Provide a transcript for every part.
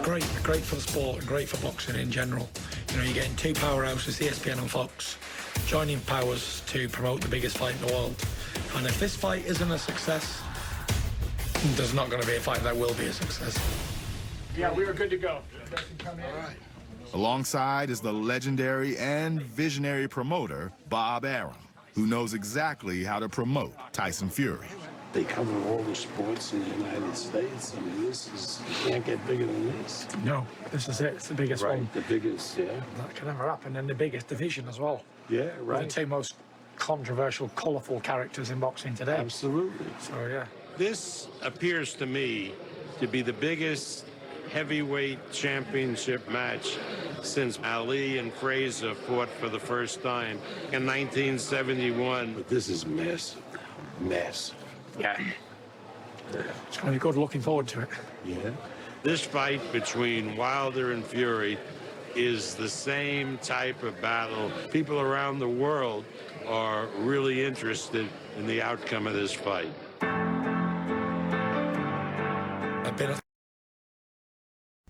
great for the sport and great for boxing in general. You know, you're getting two powerhouses, ESPN and Fox, joining powers to promote the biggest fight in the world. And if this fight isn't a success, there's not going to be a fight that will be a success. Yeah, we were good to go. All right. Alongside is the legendary and visionary promoter, Bob Arum, who knows exactly how to promote Tyson Fury. They cover all the sports in the United States. I mean, you can't get bigger than this. No, this is it. It's the biggest one. The biggest, yeah. That can never happen. And the biggest division as well. Yeah, right. The two most controversial, colourful characters in boxing today. Absolutely. So, yeah. This appears to me to be the biggest heavyweight championship match since Ali and Frazier fought for the first time in 1971. But this is massive. Massive. Yeah. It's going to be good. Looking forward to it. Yeah. This fight between Wilder and Fury is the same type of battle. People around the world are really interested in the outcome of this fight.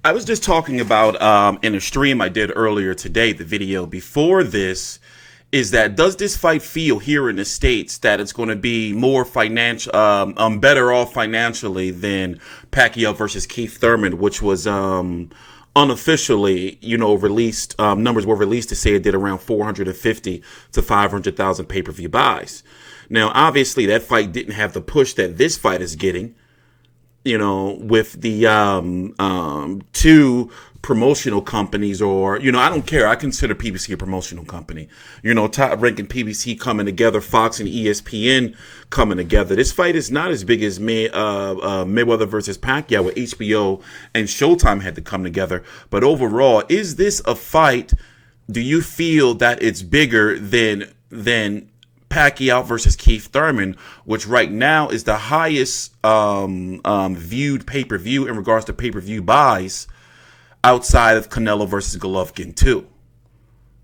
I was just talking about in a stream I did earlier today, the video before this, is that does this fight feel here in the States that it's going to be more financial, better off financially than Pacquiao versus Keith Thurman, which was unofficially, released, numbers were released to say it did around 450 to 500,000 pay-per-view buys. Now, obviously that fight didn't have the push that this fight is getting. With the two promotional companies, or, I don't care. I consider PBC a promotional company. Top ranking PBC coming together, Fox and ESPN coming together. This fight is not as big as Mayweather versus Pacquiao, where HBO and Showtime had to come together. But overall, is this a fight? Do you feel that it's bigger than Pacquiao versus Keith Thurman, which right now is the highest viewed pay-per-view in regards to pay-per-view buys outside of Canelo versus Golovkin 2,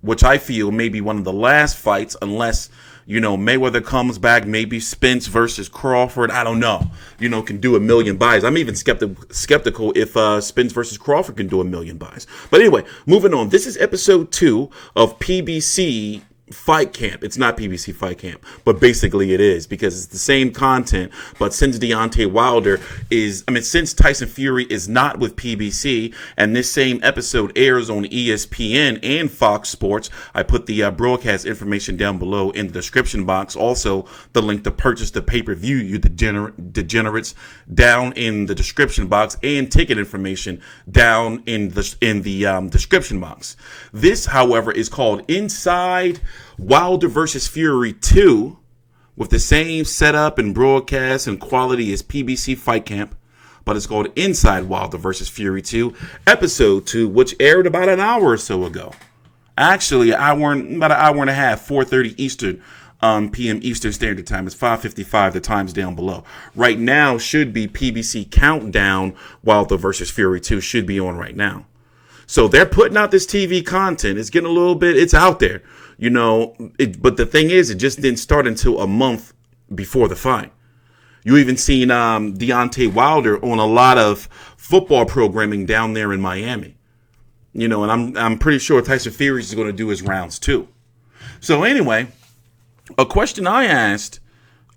which I feel may be one of the last fights unless, Mayweather comes back, maybe Spence versus Crawford, I don't know, can do 1 million buys. I'm even skeptical if Spence versus Crawford can do 1 million buys. But anyway, moving on. This is episode 2 of PBC Fight Camp. It's not PBC Fight Camp, but basically it is, because it's the same content. But since Deontay Wilder since Tyson Fury is not with PBC, and this same episode airs on ESPN and Fox Sports, I put the broadcast information down below in the description box. Also, the link to purchase the pay-per-view, you degenerates, down in the description box, and ticket information down in the description box. This, however, is called Inside Wilder versus Fury 2, with the same setup and broadcast and quality as PBC Fight Camp, but it's called Inside Wilder versus Fury 2, episode 2, which aired about an hour or so ago. Actually, about an hour and a half, 4:30 Eastern p.m. Eastern Standard Time. It's 5:55. The time's down below. Right now should be PBC Countdown. Wilder versus Fury 2 should be on right now. So they're putting out this TV content. It's getting a little bit, it's out there, but the thing is, it just didn't start until a month before the fight. You even seen Deontay Wilder on a lot of football programming down there in Miami. And I'm pretty sure Tyson Fury is going to do his rounds too. So anyway, a question I asked,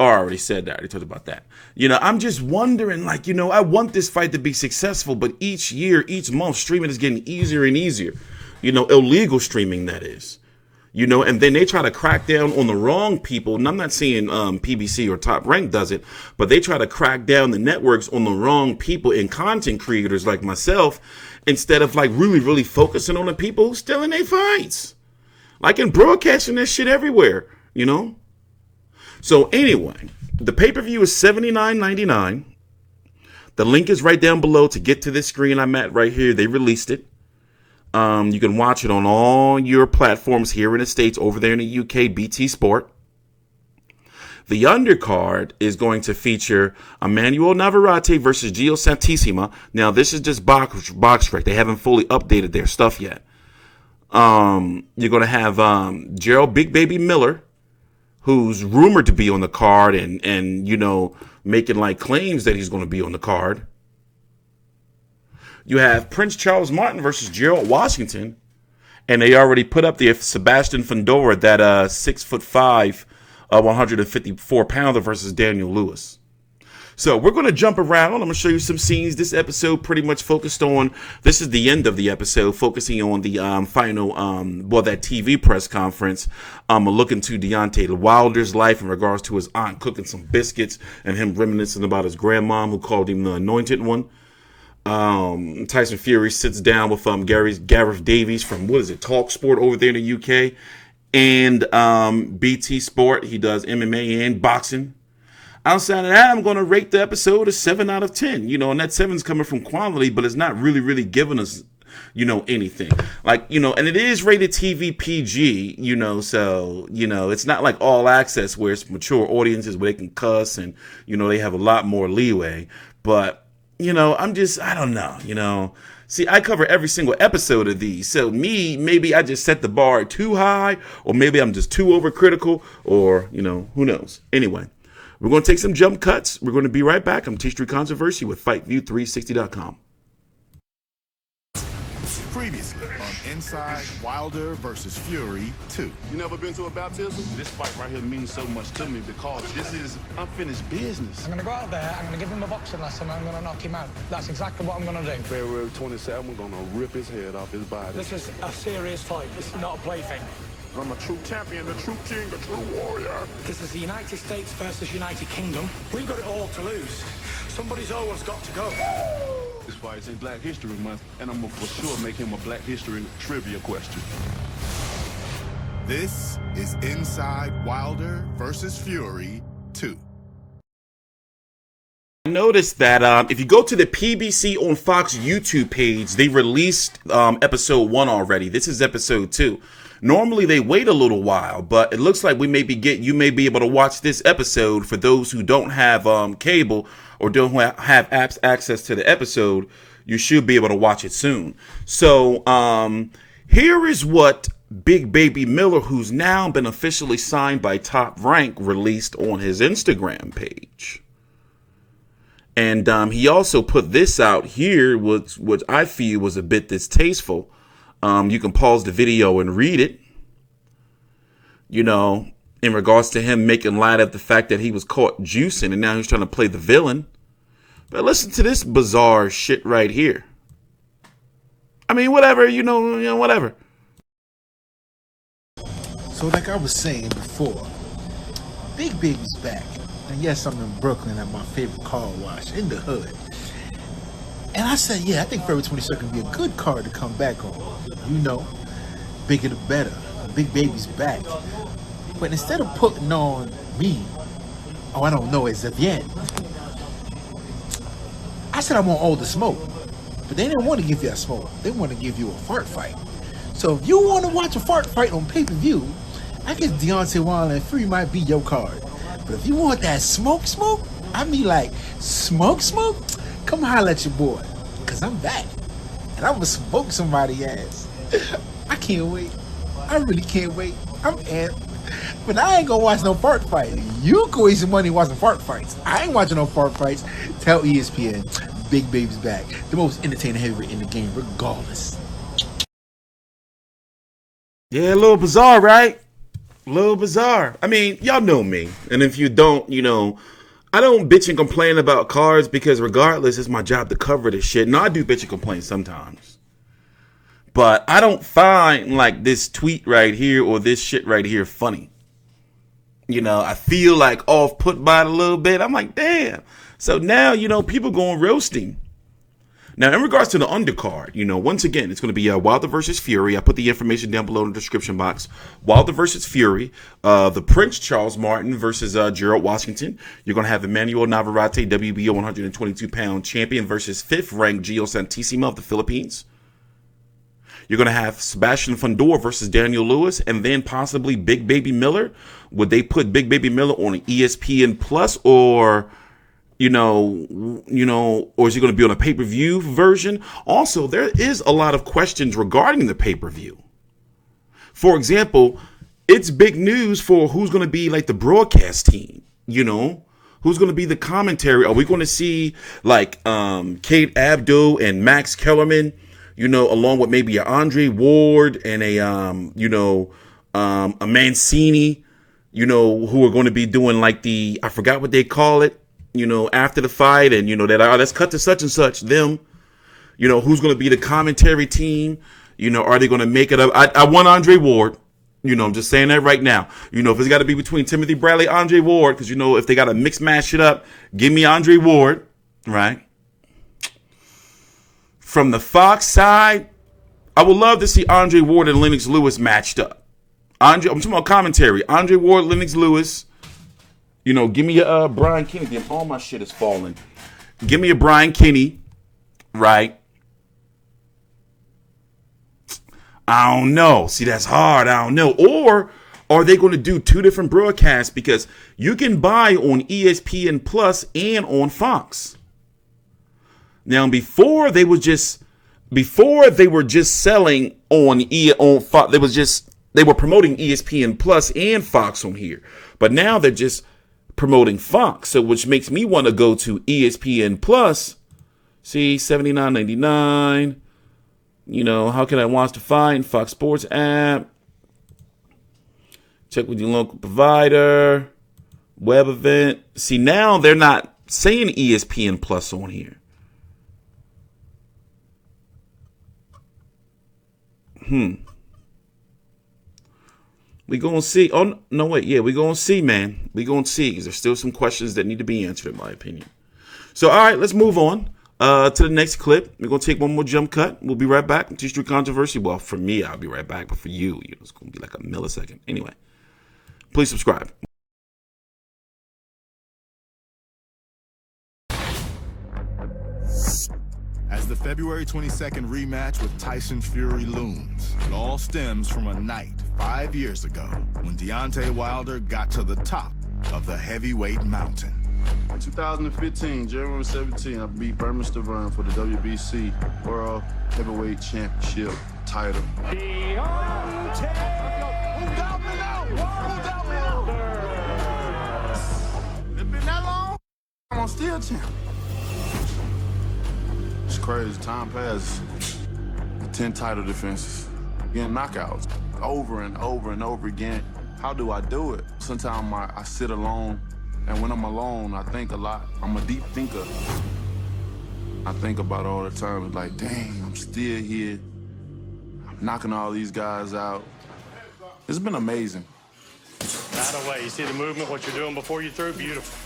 I already said that. I already talked about that. I'm just wondering, I want this fight to be successful, but each year, each month, streaming is getting easier and easier. Illegal streaming, that is. And then they try to crack down on the wrong people. And I'm not saying PBC or Top Rank does it, but they try to crack down the networks on the wrong people and content creators like myself, instead of really, really focusing on the people who's still in their fights. And broadcasting this shit everywhere, So anyway, the pay-per-view is $79.99. The link is right down below to get to this screen I'm at right here. They released it. You can watch it on all your platforms here in the States, over there in the UK, BT Sport. The undercard is going to feature Emanuel Navarrete versus Gerald Santisima. Now, this is just box track. They haven't fully updated their stuff yet. You're going to have Gerald Big Baby Miller, who's rumored to be on the card and making claims that he's going to be on the card. You have Prince Charles Martin versus Gerald Washington. And they already put up the Sebastian Fundora, that 6'5", 154 pounder versus Daniel Lewis. So we're going to jump around. I'm going to show you some scenes. This episode pretty much focused on, this is the end of the episode, focusing on the final, that TV press conference. A look into Deontay Wilder's life in regards to his aunt cooking some biscuits and him reminiscing about his grandmom who called him the Anointed One. Tyson Fury sits down with Gareth Davies from, Talk Sport over there in the UK. And BT Sport, he does MMA and boxing. Outside of that, I'm going to rate the episode a 7 out of 10. And that 7's coming from quality, but it's not really giving us, anything. And it is rated TV PG, so, it's not like All Access where it's mature audiences where they can cuss and, they have a lot more leeway. But, I don't know, See, I cover every single episode of these. So maybe I just set the bar too high, or maybe I'm just too overcritical, or, who knows. Anyway. We're going to take some jump cuts. We're going to be right back. I'm TstreeT Controversy with FightView360.com. Previously on Inside Wilder versus Fury 2. You never been to a baptism? This fight right here means so much to me because this is unfinished business. I'm going to go out there, I'm going to give him a boxing lesson, and I'm going to knock him out. That's exactly what I'm going to do. February 27th, we're going to rip his head off his body. This is a serious fight. This is not a plaything. I'm a true champion, a true king, a true warrior. This is the United States versus United Kingdom. We've got it all to lose. Somebody's always got to go. This fight's in Black History Month, and I'm going to for sure make him a Black History trivia question. This is Inside Wilder versus Fury 2. I noticed that if you go to the PBC on Fox YouTube page, they released episode 1 already. This is episode 2. Normally they wait a little while, but it looks like you may be able to watch this episode for those who don't have cable or don't have access to the episode. You should be able to watch it soon. So here is what Big Baby Miller, who's now been officially signed by Top Rank, released on his Instagram page. And he also put this out here, which I feel was a bit distasteful. You can pause the video and read it, in regards to him making light of the fact that he was caught juicing and now he's trying to play the villain. But listen to this bizarre shit right here. I mean, whatever, whatever. So like I was saying before, Big Baby's back. And yes, I'm in Brooklyn at my favorite car wash in the hood. And I said, I think February 22nd would be a good card to come back on. Bigger the better. Big Baby's back. But instead of putting on me, I don't know as of yet, I said I want all the smoke. But they didn't want to give you a smoke. They want to give you a fart fight. So if you want to watch a fart fight on pay-per-view, I guess Deontay Wilder and Fury might be your card. But if you want that smoke, I mean like smoke, come holler at your boy. Because I'm back. And I'm going to smoke somebody's ass. I can't wait. I really can't wait. I'm amped. But I ain't going to watch no fart fight. You can waste your money watching fart fights. I ain't watching no fart fights. Tell ESPN, Big Baby's back. The most entertaining heavyweight in the game, regardless. Yeah, a little bizarre, right? A little bizarre. I mean, y'all know me. And if you don't, I don't bitch and complain about cards because regardless, it's my job to cover this shit. No, I do bitch and complain sometimes. But I don't find like this tweet right here or this shit right here funny. I feel like off put by it a little bit. I'm like, damn. So now, people going roasting. Now, in regards to the undercard, once again, it's going to be Wilder versus Fury. I put the information down below in the description box. Wilder versus Fury. The Prince Charles Martin versus Gerald Washington. You're going to have Emanuel Navarrete, WBO 122-pound champion versus 5th-ranked Santisima of the Philippines. You're going to have Sebastian Fundora versus Daniel Lewis, and then possibly Big Baby Miller. Would they put Big Baby Miller on an ESPN Plus or... or is he going to be on a pay-per-view version? Also, there is a lot of questions regarding the pay-per-view. For example, it's big news for who's going to be like the broadcast team. Who's going to be the commentary? Are we going to see like Kate Abdul and Max Kellerman, along with maybe a Andre Ward and a Mancini, who are going to be doing like I forgot what they call it, after the fight, and let's cut to such and such, them, who's going to be the commentary team, are they going to make it up? I want Andre Ward. I'm just saying that right now. If it's got to be between Timothy Bradley, Andre Ward, because, if they got to mix mash it up, give me Andre Ward, right? From the Fox side, I would love to see Andre Ward and Lennox Lewis matched up. I'm talking about commentary. Andre Ward, Lennox Lewis. Give me a Brian Kenny. Damn, all my shit is falling. Give me a Brian Kenny, right? I don't know. See, that's hard. I don't know. Or are they going to do two different broadcasts? Because you can buy on ESPN Plus and on Fox. Now, before they were just selling on Fox, they were promoting ESPN Plus and Fox on here. But now they're just promoting Fox, so which makes me want to go to ESPN Plus. See, $79.99. How can I watch the fight? Fox Sports app. Check with your local provider. Web event. See, now they're not saying ESPN Plus on here. We gonna see. Oh, no, wait. Yeah, we gonna see, man. We gonna see, because there's still some questions that need to be answered, in my opinion. So, all right, let's move on to the next clip. We're going to take one more jump cut. We'll be right back. TstreeT Controversy. Well, for me, I'll be right back. But for you, it's going to be like a millisecond. Anyway, please subscribe. As the February 22nd rematch with Tyson Fury looms, it all stems from a night 5 years ago when Deontay Wilder got to the top of the heavyweight mountain. In 2015, January 17, I beat Berman Stavern for the WBC World Heavyweight Championship title. DEONTAY WILDER. It's been that long? I'm still champ. It's crazy. Time passes. 10 title defenses. Getting knockouts over and over and over again. How do I do it? Sometimes I sit alone. And when I'm alone, I think a lot. I'm a deep thinker. I think about it all the time. It's like, dang, I'm still here. I'm knocking all these guys out. It's been amazing. That away. You see the movement, what you're doing before you throw? Beautiful.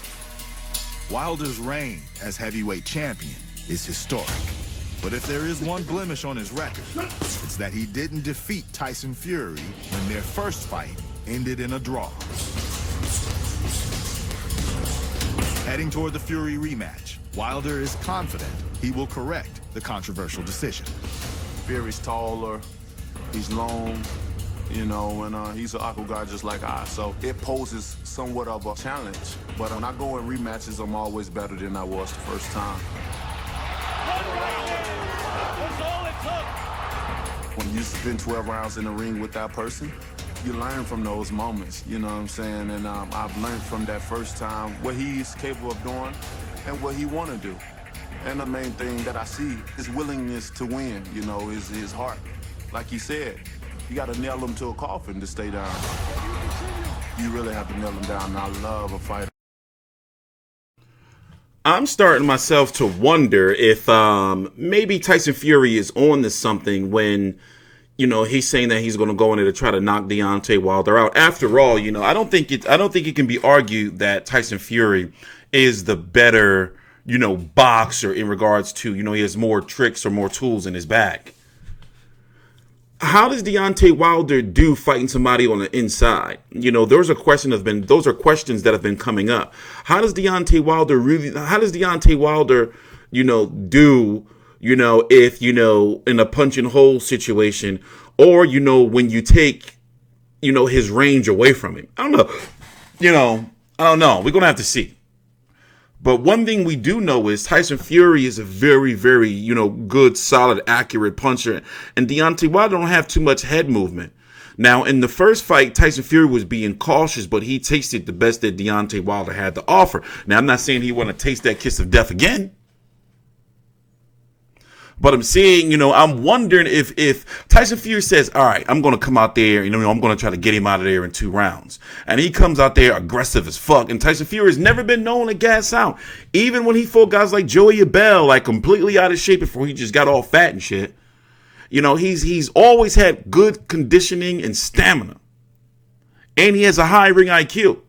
Wilder's reign as heavyweight champion is historic. But if there is one blemish on his record, it's that he didn't defeat Tyson Fury when their first fight ended in a draw. Heading toward the Fury rematch, Wilder is confident he will correct the controversial decision. Fury's taller, he's long, and he's an awkward guy just like I. So it poses somewhat of a challenge. But when I go in rematches, I'm always better than I was the first time. When you spend 12 rounds in the ring with that person, you learn from those moments, you know what I'm saying? And I've learned from that first time what he's capable of doing and what he want to do. And the main thing that I see is willingness to win, is his heart. Like he said, you got to nail him to a coffin to stay down. You really have to nail him down, and I love a fighter. I'm starting myself to wonder if maybe Tyson Fury is on to something when, he's saying that he's going to go in there to try to knock Deontay Wilder out. After all, I don't think it can be argued that Tyson Fury is the better, boxer in regards to, he has more tricks or more tools in his bag. How does Deontay Wilder do fighting somebody on the inside? Those are questions that have been coming up. How does Deontay Wilder do, if, in a punch and hold situation, or, when you take, his range away from him? I don't know. I don't know. We're going to have to see. But one thing we do know is Tyson Fury is a very, very, good, solid, accurate puncher. And Deontay Wilder don't have too much head movement. Now, in the first fight, Tyson Fury was being cautious, but he tasted the best that Deontay Wilder had to offer. Now, I'm not saying he want to taste that kiss of death again. But I'm saying, I'm wondering if Tyson Fury says, all right, I'm going to come out there, I'm going to try to get him out of there in 2 rounds. And he comes out there aggressive as fuck. And Tyson Fury has never been known to gas out. Even when he fought guys like Joey Abel, like completely out of shape before he just got all fat and shit. He's always had good conditioning and stamina. And he has a high ring IQ.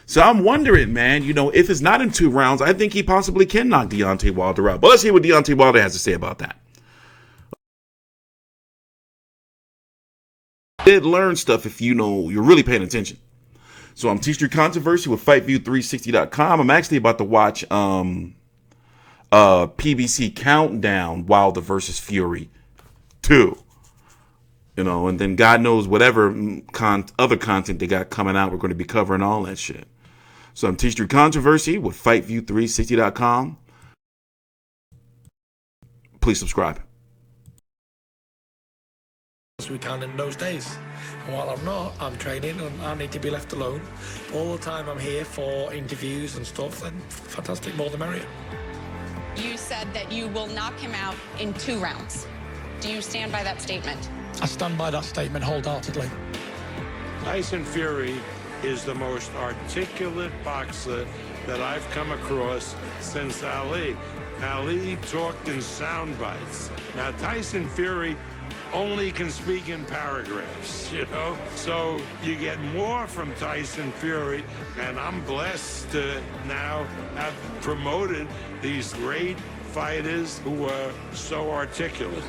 So I'm wondering, man, if it's not in 2 rounds, I think he possibly can knock Deontay Wilder out. But let's hear what Deontay Wilder has to say about that. Did learn stuff if you're really paying attention. So I'm TstreeT Controversy with FightView360.com. I'm actually about to watch PBC Countdown Wilder versus Fury 2. And then God knows whatever other content they got coming out, we're going to be covering all that shit. So I'm TstreeT Controversy with FightView360.com. Please subscribe. As we can in those days. And while I'm not, I'm training and I need to be left alone. All the time I'm here for interviews and stuff, then fantastic, more the merrier. You said that you will knock him out in 2 rounds. Do you stand by that statement? I stand by that statement wholeheartedly. Tyson Fury is the most articulate boxer that I've come across since Ali. Ali talked in sound bites. Now, Tyson Fury only can speak in paragraphs, So you get more from Tyson Fury, and I'm blessed to now have promoted these great fighters who are so articulate.